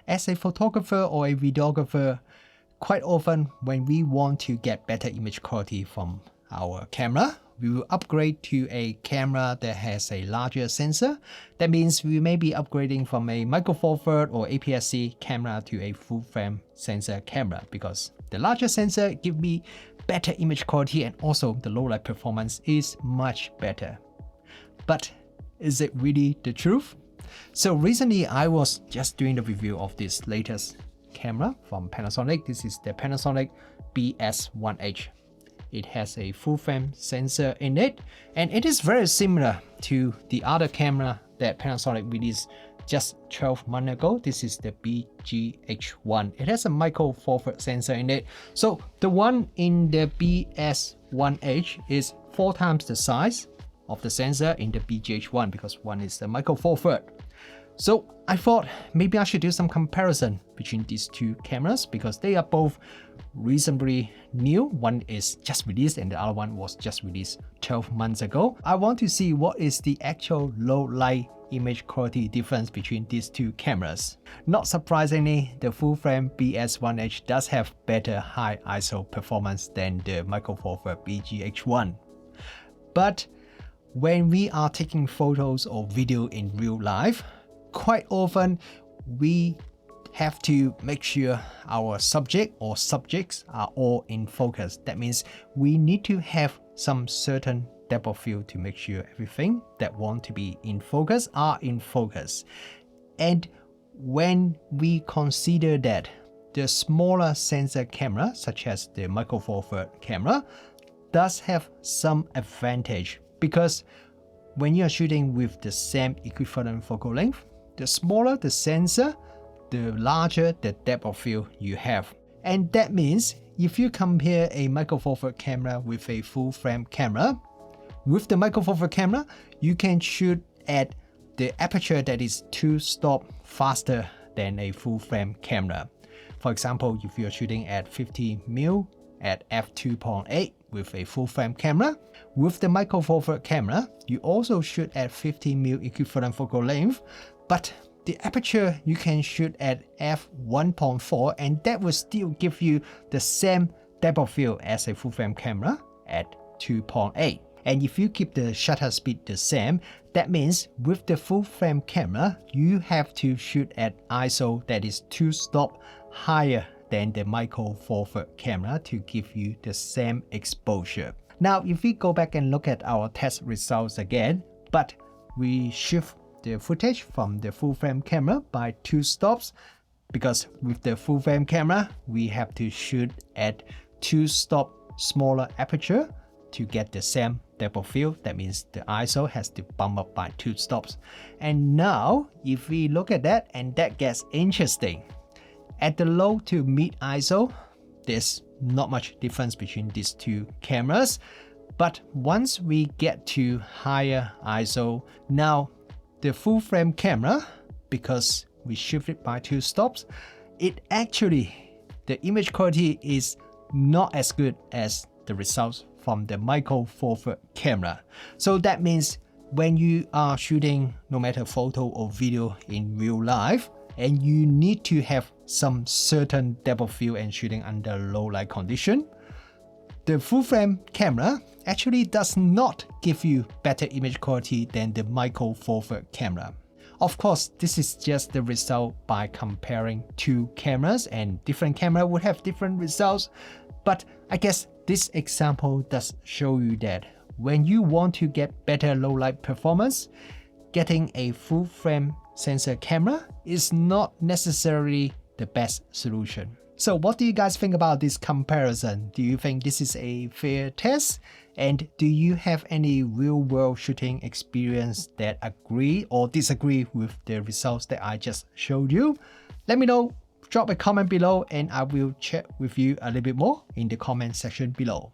As a photographer or a videographer, quite often when we want to get better image quality from our camera, we will upgrade to a camera that has a larger sensor. That means we may be upgrading from a micro four thirds or APS-C camera to a full frame sensor camera, because the larger sensor gives me better image quality and also the low light performance is much better. But is it really the truth? So recently I was just doing the review of this latest camera from Panasonic. This is the Panasonic BS1H. It has a full frame sensor in it, and it is very similar to the other camera that Panasonic released just 12 months ago. This is the BGH1. It has a micro four thirds sensor in it. So the one in the BS1H is 4 times the size of the sensor in the BGH1, because one is the micro four thirds. So I thought maybe I should do some comparison between these two cameras, because they are both reasonably new. One is just released and the other one was just released 12 months ago. I want to see what is the actual low light image quality difference between these two cameras. Not surprisingly, the full frame BS1H does have better high ISO performance than the micro four thirds BGH1. But when we are taking photos or video in real life, quite often we have to make sure our subject or subjects are all in focus. That means we need to have some certain depth of field to make sure everything that want to be in focus are in focus. And when we consider that the smaller sensor camera, such as the micro four thirds camera, does have some advantage, because when you are shooting with the same equivalent focal length, the smaller the sensor, the larger the depth of field you have. And that means if you compare a micro four thirds camera with a full frame camera, with the micro four thirds camera, you can shoot at the aperture that is 2 stops faster than a full frame camera. For example, if you're shooting at 50mm at f2.8 with a full frame camera, with the micro four thirds camera, you also shoot at 50mm equivalent focal length, but the aperture you can shoot at f1.4, and that will still give you the same depth of field as a full frame camera at 2.8. And if you keep the shutter speed the same, that means with the full frame camera, you have to shoot at ISO that is 2 stops higher than the micro four thirds camera to give you the same exposure. Now, if we go back and look at our test results again, but we shift the footage from the full frame camera by 2 stops, because with the full frame camera, we have to shoot at 2 stops smaller aperture to get the same depth of field. That means the ISO has to bump up by 2 stops. And now, if we look at that, and that gets interesting. At the low to mid ISO, there's not much difference between these two cameras. But once we get to higher ISO, now the full frame camera, because we shift it by 2 stops, it actually, the image quality is not as good as the results from the micro four thirds camera. So that means when you are shooting no matter photo or video in real life, and you need to have some certain depth of field and shooting under low light condition, the full frame camera actually does not give you better image quality than the micro four thirds camera. Of course, this is just the result by comparing two cameras, and different camera would have different results. But I guess this example does show you that when you want to get better low light performance, getting a full frame sensor camera is not necessarily the best solution. So what do you guys think about this comparison? Do you think this is a fair test? And do you have any real world shooting experience that agree or disagree with the results that I just showed you? Let me know, drop a comment below, and I will chat with you a little bit more in the comment section below.